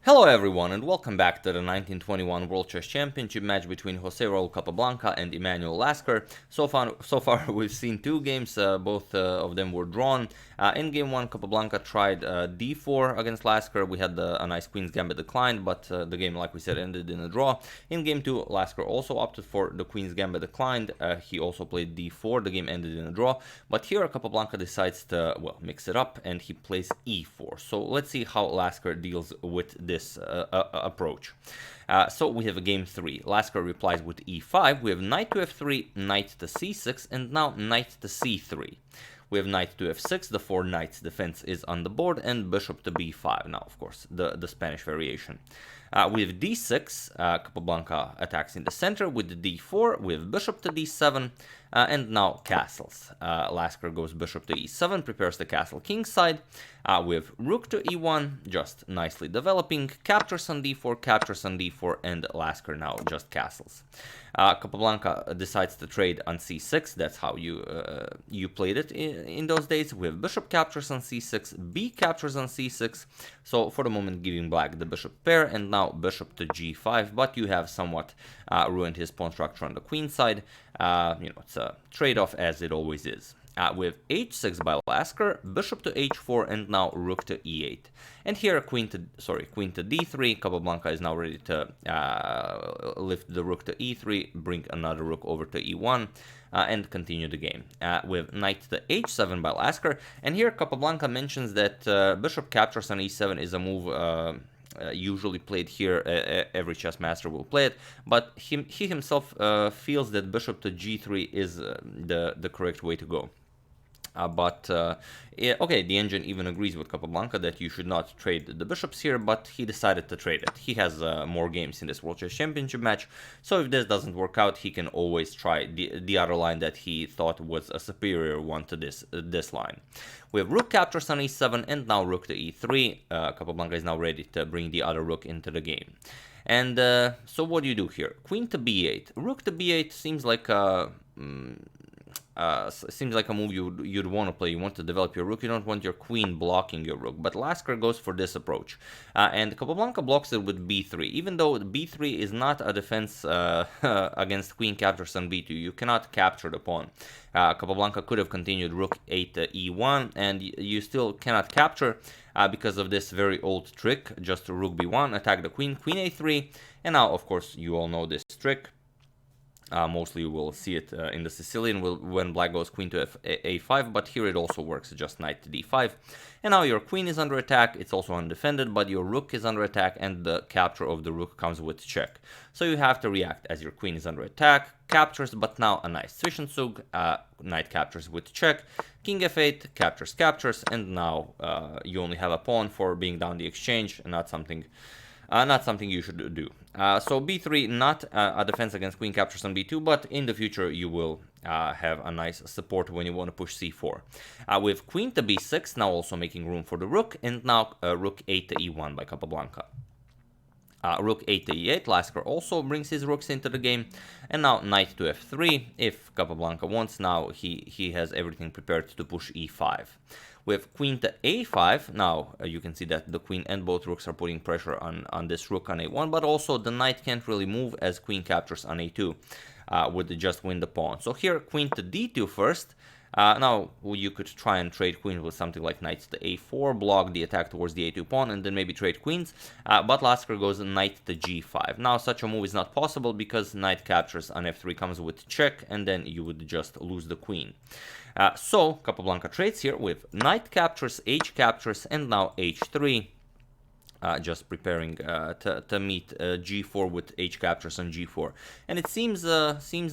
Hello everyone and welcome back to the 1921 World Chess Championship match between Jose Raul Capablanca and Emanuel Lasker. So far we've seen two games, both of them were drawn. In game 1 Capablanca tried d4 against Lasker. We had a nice Queen's Gambit declined, but the game, like we said, ended in a draw. In game 2 Lasker also opted for the Queen's Gambit declined. He also played d4, the game ended in a draw. But here Capablanca decides to, well, mix it up and he plays e4. So let's see how Lasker deals with this approach. So we have a game 3. Lasker replies with e5. We have knight to f3, knight to c6, and now knight to c3. We have knight to f6, the 4 knights defense is on the board, and bishop to b5. Now, of course, the Spanish variation. We have d6, Capablanca attacks in the center with the d4, we have bishop to d7, and now castles. Lasker goes bishop to e7, prepares the castle king side. We have rook to e1, just nicely developing, captures on d4, captures on d4, and Lasker now just castles. Capablanca decides to trade on c6, that's how you played it in those days. We have bishop captures on c6, b captures on c6, so for the moment giving black the bishop pair, and now bishop to g5, but you have somewhat ruined his pawn structure on the queen side. It's a trade-off as it always is. We have h6 by Lasker, bishop to h4, and now rook to e8. And here queen to d3. Capablanca is now ready to lift the rook to e3, bring another rook over to e1, and continue the game. We have knight to h7 by Lasker, and here Capablanca mentions that bishop captures on e7 is a move usually played here. Every chess master will play it, but he himself feels that bishop to g3 is the correct way to go. Okay, the engine even agrees with Capablanca that you should not trade the bishops here, but he decided to trade it. He has more games in this World Chess Championship match, so if this doesn't work out, he can always try the other line that he thought was a superior one to this line. We have rook captures on e7, and now rook to e3. Capablanca is now ready to bring the other rook into the game. And so what do you do here? Queen to b8. Rook to b8 seems like a... seems like a move you'd want to play. You want to develop your rook, you don't want your queen blocking your rook, but Lasker goes for this approach, and Capablanca blocks it with b3. Even though b3 is not a defense against queen captures on b2, you cannot capture the pawn. Capablanca could have continued rook 8 to e1, and you still cannot capture because of this very old trick, just rook b1, attack the queen, queen a3, and now of course you all know this trick. Mostly you will see it in the Sicilian when black goes queen to a5, but here it also works, just knight to d5. And now your queen is under attack, it's also undefended, but your rook is under attack, and the capture of the rook comes with check. So you have to react as your queen is under attack, captures, but now a nice Zwischenzug, knight captures with check, king f8, captures, and now you only have a pawn for being down the exchange, and not something you should do. So b3, not a defense against queen captures on b2, but in the future you will have a nice support when you want to push c4. With queen to b6, now also making room for the rook, and now rook 8 to e1 by Capablanca. Rook 8 to e8, Lasker also brings his rooks into the game, and now knight to f3. If Capablanca wants, now he has everything prepared to push e5. With queen to a5, now you can see that the queen and both rooks are putting pressure on this rook on a1, but also the knight can't really move as queen captures on a2 would just win the pawn. So here queen to d2 first. Now you could try and trade queens with something like knight to a4, block the attack towards the a2 pawn, and then maybe trade queens, but Lasker goes knight to g5. Now such a move is not possible because knight captures on f3 comes with check, and then you would just lose the queen. So Capablanca trades here with knight captures, h captures, and now h3. Just preparing to meet g4 with h captures on g4, and it seems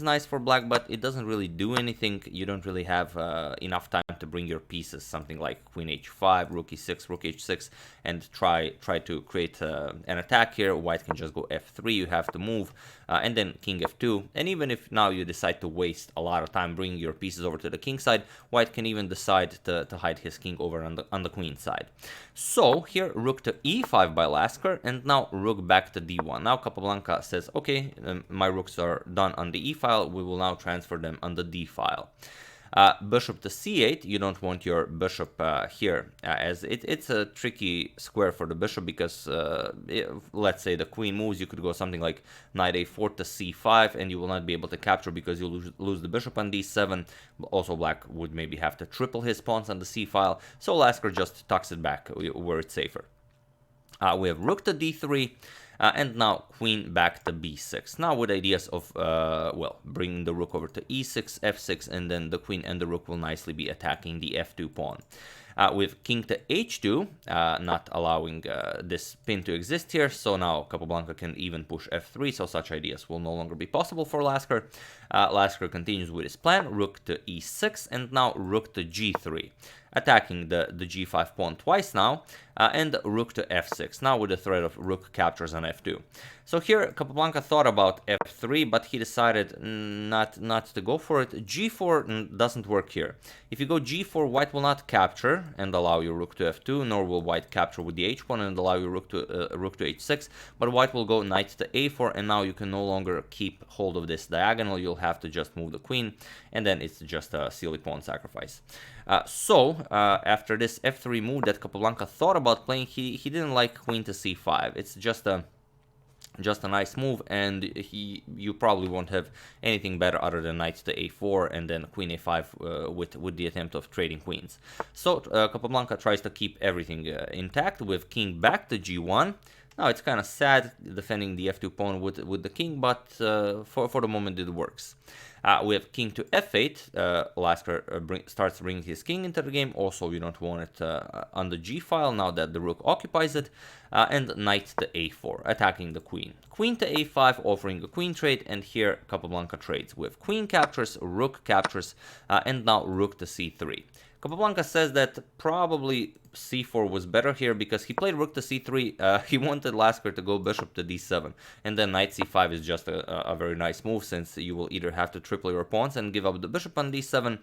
nice for black, but it doesn't really do anything. You don't really have enough time to bring your pieces, something like queen h5, rook e6, rook h6, and try to create an attack here. White can just go f3, you have to move, and then king f2, and even if now you decide to waste a lot of time bringing your pieces over to the king side, white can even decide to hide his king over on the queen side. So here rook to e5 by Lasker, and now rook back to d1. Now Capablanca says, okay, my rooks are done on the e file, we will now transfer them on the d file. Bishop to c8, you don't want your bishop here, as it's a tricky square for the bishop, because let's say the queen moves, you could go something like knight a4 to c5, and you will not be able to capture because you lose the bishop on d7. Also, black would maybe have to triple his pawns on the c file, so Lasker just tucks it back where it's safer. We have rook to d3, and now queen back to b6. Now with ideas of, well, bringing the rook over to e6, f6, and then the queen and the rook will nicely be attacking the f2 pawn. With king to h2, not allowing this pin to exist here, so now Capablanca can even push f3, so such ideas will no longer be possible for Lasker. Lasker continues with his plan, rook to e6, and now rook to g3, attacking the g5 pawn twice now, and rook to f6, now with the threat of rook captures on f2. So here Capablanca thought about f3, but he decided not to go for it. g4 doesn't work here. If you go g4, white will not capture and allow your rook to f2, nor will white capture with the h pawn and allow your rook to h6, but white will go knight to a4, and now you can no longer keep hold of this diagonal. You'll have to just move the queen, and then it's just a silly pawn sacrifice. After this f3 move that Capablanca thought about playing, he didn't like queen to c5. It's just a nice move, and you probably won't have anything better other than knight to a4 and then queen a5 with the attempt of trading queens. So Capablanca tries to keep everything intact with king back to g1. Now it's kind of sad defending the f2 pawn with the king, but for the moment it works. We have king to f8. Lasker starts bringing his king into the game. Also, you don't want it on the g file now that the rook occupies it. And knight to a4, attacking the queen. Queen to a5, offering a queen trade, and here Capablanca trades with queen captures, rook captures, and now rook to c3. Capablanca says that probably c4 was better here because he played rook to c3. He wanted Lasker to go bishop to d7, and then knight c5 is just a very nice move, since you will either have to triple your pawns and give up the bishop on d7,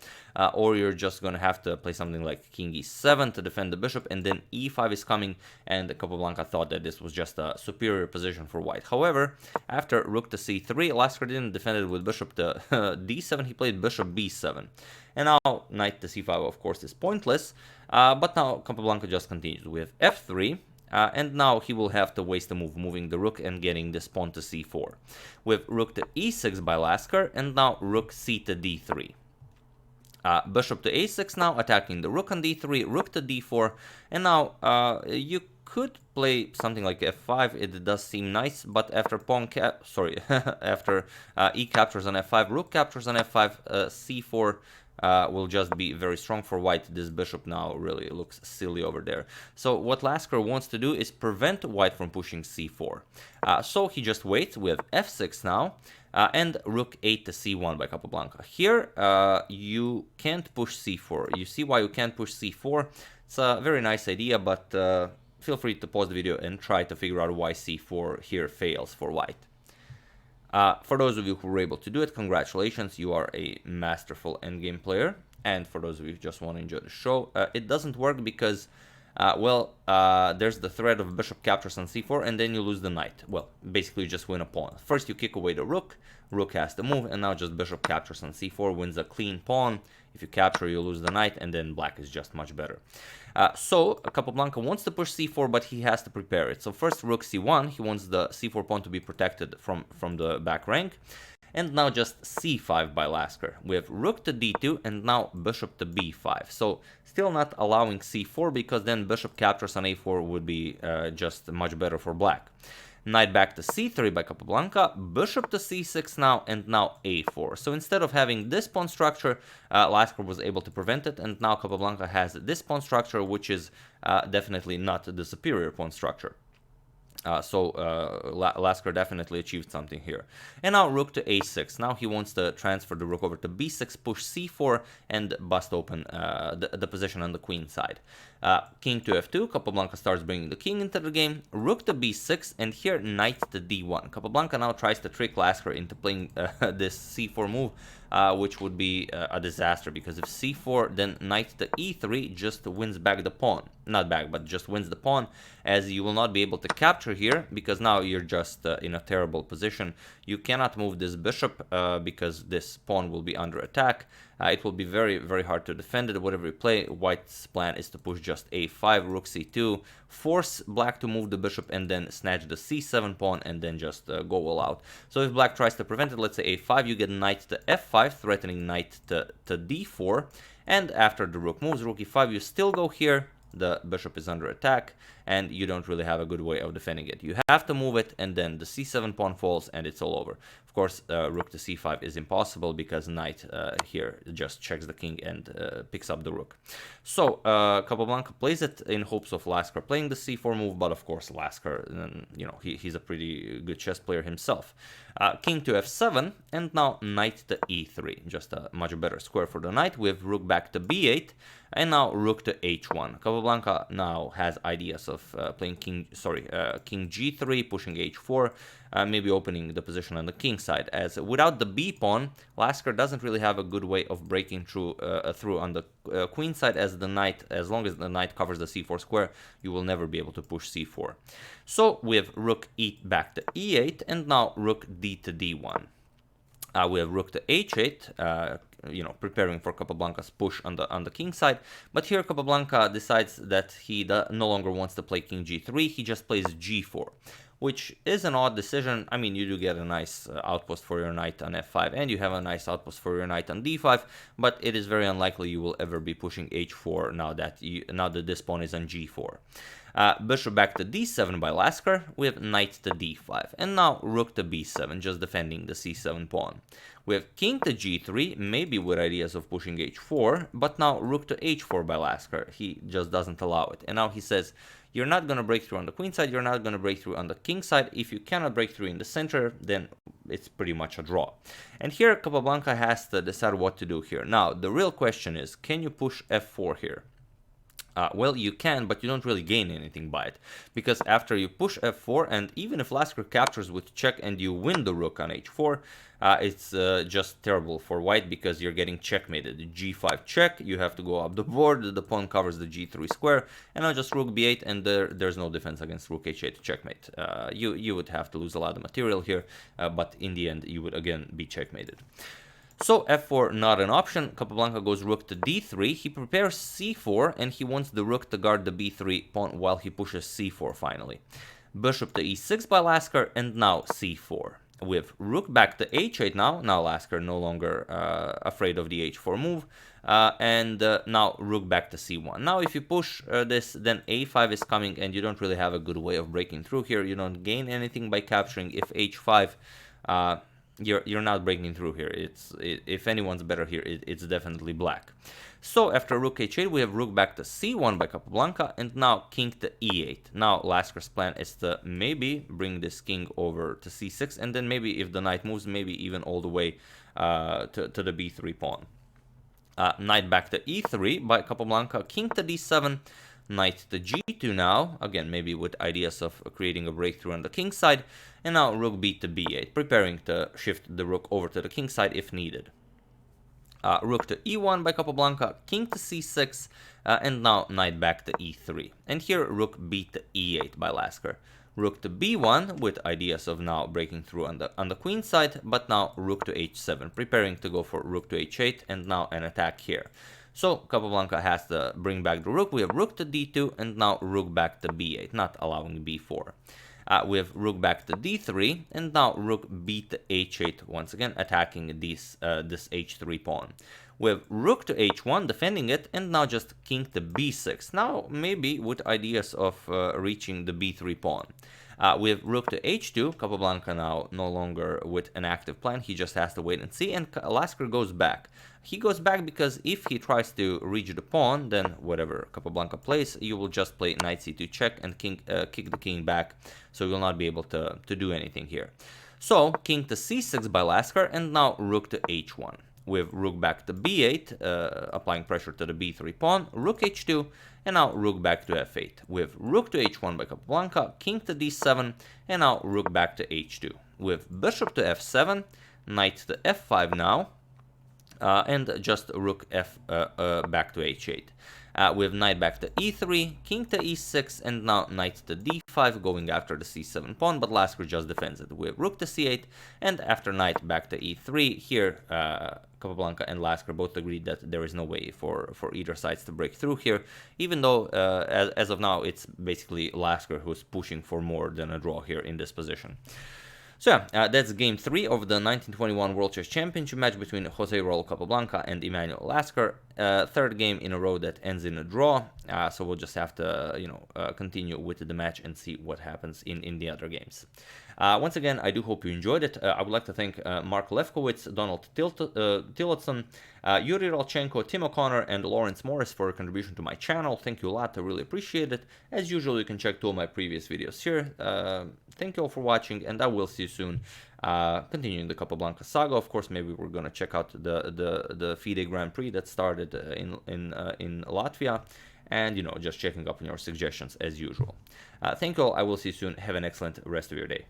or you're just going to have to play something like king e7 to defend the bishop, and then e5 is coming, and Capablanca thought that this was just a superior position for white. However, after rook to c3, Lasker didn't defend it with bishop to d7, he played bishop b7. And now knight to c5, of course, is pointless, but now Capablanca just continues with f3, and now he will have to waste a move, moving the rook and getting this pawn to c4. With rook to e6 by Lasker, and now rook c to d3. Bishop to a6 now, attacking the rook on d3, rook to d4, and now you could play something like f5. It does seem nice, but after after e captures on f5, rook captures on f5, c4 will just be very strong for white. This bishop now really looks silly over there. So what Lasker wants to do is prevent white from pushing c4. So he just waits with f6 now, and rook 8 to c1 by Capablanca. Here you can't push c4. You see why you can't push c4? It's a very nice idea, but feel free to pause the video and try to figure out why c4 here fails for white. For those of you who were able to do it, congratulations, you are a masterful endgame player. And for those of you who just want to enjoy the show, it doesn't work because, there's the threat of bishop captures on c4, and then you lose the knight. Well, basically you just win a pawn. First you kick away the rook has to move, and now just bishop captures on c4, wins a clean pawn. If you capture, you lose the knight, and then black is just much better. So Capablanca wants to push c4, but he has to prepare it. So first rook c1, he wants the c4 pawn to be protected from the back rank. And now just c5 by Lasker. We have rook to d2, and now bishop to b5. So still not allowing c4, because then bishop captures on a4 would be just much better for black. Knight back to c3 by Capablanca, bishop to c6 now, and now a4. So instead of having this pawn structure, Lasker was able to prevent it, and now Capablanca has this pawn structure, which is definitely not the superior pawn structure. Lasker definitely achieved something here. And now rook to a6. Now he wants to transfer the rook over to b6, push c4, and bust open the position on the queen side. King to f2, Capablanca starts bringing the king into the game. Rook to b6, and here knight to d1. Capablanca now tries to trick Lasker into playing this c4 move, which would be a disaster, because if c4, then knight to e3 just wins back the pawn. Not back, but just wins the pawn, as you will not be able to capture here, because now you're just in a terrible position. You cannot move this bishop because this pawn will be under attack. it will be very, very hard to defend it. Whatever you play, white's plan is to push just a5, rook c2, force black to move the bishop, and then snatch the c7 pawn, and then just go all out. So if black tries to prevent it, let's say a5, you get knight to f5, threatening knight to d4, and after the rook moves, rook e5, you still go here, the bishop is under attack, and you don't really have a good way of defending it. You have to move it, and then the c7 pawn falls, and it's all over. Of course, rook to c5 is impossible, because knight here just checks the king and picks up the rook. So Capablanca plays it in hopes of Lasker playing the c4 move, but of course Lasker, you know, he's a pretty good chess player himself. King to f7, and now knight to e3, just a much better square for the knight, with rook back to b8, and now rook to h1. Capablanca now has ideas of playing king g3, pushing h4, maybe opening the position on the king side, as without the b pawn, Lasker doesn't really have a good way of breaking through on the queen side, as the knight, as long as the knight covers the c4 square, you will never be able to push c4. So we have rook e back to e8, and now rook d to d1. We have rook to h8, you know, preparing for Capablanca's push on the king side. But here Capablanca decides that he no longer wants to play king g3, he just plays g4, which is an odd decision. I mean, you do get a nice outpost for your knight on f5, and you have a nice outpost for your knight on d5, but it is very unlikely you will ever be pushing h4 now that this pawn is on g4. Bishop back to d7 by Lasker, with knight to d5, and now rook to b7, just defending the c7 pawn. We have king to g3, maybe with ideas of pushing h4, but now rook to h4 by Lasker. He just doesn't allow it, and now he says, you're not going to break through on the queen side, you're not going to break through on the king side. If you cannot break through in the center, then it's pretty much a draw. And here Capablanca has to decide what to do here. Now, the real question is, can you push f4 here? Well, you can, but you don't really gain anything by it, because after you push f4, and even if Lasker captures with check and you win the rook on h4, it's just terrible for white, because you're getting checkmated. g5 check, you have to go up the board, the pawn covers the g3 square, and now just rook b8, and there's no defense against rook h8 checkmate. You would have to lose a lot of material here, but in the end you would again be checkmated. So f4 not an option. Capablanca goes rook to d3. He prepares c4, and he wants the rook to guard the b3 pawn while he pushes c4 finally. Bishop to e6 by Lasker, and now c4. With rook back to h8 now Lasker no longer afraid of the h4 move, and now rook back to c1. Now if you push this, then a5 is coming, and you don't really have a good way of breaking through here. You don't gain anything by capturing. If h5, you're not breaking through here. If anyone's better here, it's definitely black. So after rook h8, we have rook back to c1 by Capablanca, and now king to e8. Now Lasker's plan is to maybe bring this king over to c6, and then maybe if the knight moves, maybe even all the way to the b3 pawn. Knight back to e3 by Capablanca, king to d7, knight to g2 now, again maybe with ideas of creating a breakthrough on the king side, and now rook b to b8, preparing to shift the rook over to the king side if needed. Rook to e1 by Capablanca, king to c6, and now knight back to e3. And here rook b to e8 by Lasker. Rook to b1 with ideas of now breaking through on the queen side, but now rook to h7, preparing to go for rook to h8, and now an attack here. So Capablanca has to bring back the rook. We have rook to d2, and now rook back to b8, not allowing b4. We have rook back to d3, and now rook b to h8, once again attacking this h3 pawn. We have rook to h1, defending it, and now just king to b6. Now maybe with ideas of reaching the b3 pawn. We have rook to h2, Capablanca now no longer with an active plan, he just has to wait and see, and Lasker goes back. He goes back because if he tries to reach the pawn, then whatever Capablanca plays, you will just play knight c2 check and kick the king back, so you will not be able to do anything here. So king to c6 by Lasker, and now rook to h1. With rook back to b8, applying pressure to the b3 pawn, rook h2, and now rook back to f8. With rook to h1 by Capablanca, king to d7, and now rook back to h2. With bishop to f7, knight to f5 now, and just rook back to h8. We have knight back to e3, king to e6, and now knight to d5, going after the c7 pawn, but Lasker just defends it. We have rook to c8, and after knight back to e3, here Capablanca and Lasker both agreed that there is no way for either sides to break through here, even though as of now it's basically Lasker who's pushing for more than a draw here in this position. So yeah, that's game 3 of the 1921 World Chess Championship match between Jose Raul Capablanca and Emanuel Lasker. Third game in a row that ends in a draw, so we'll just have to, continue with the match and see what happens in the other games. Once again, I do hope you enjoyed it. I would like to thank Mark Lefkowitz, Donald Tillotson, Yuri Rolchenko, Tim O'Connor, and Lawrence Morris for a contribution to my channel. Thank you a lot, I really appreciate it. As usual, you can check 2 of my previous videos here. Thank you all for watching, and I will see you soon. Continuing the Capablanca saga, of course, maybe we're gonna check out the FIDE Grand Prix that started in Latvia, and just checking up on your suggestions as usual. Thank you all. I will see you soon. Have an excellent rest of your day.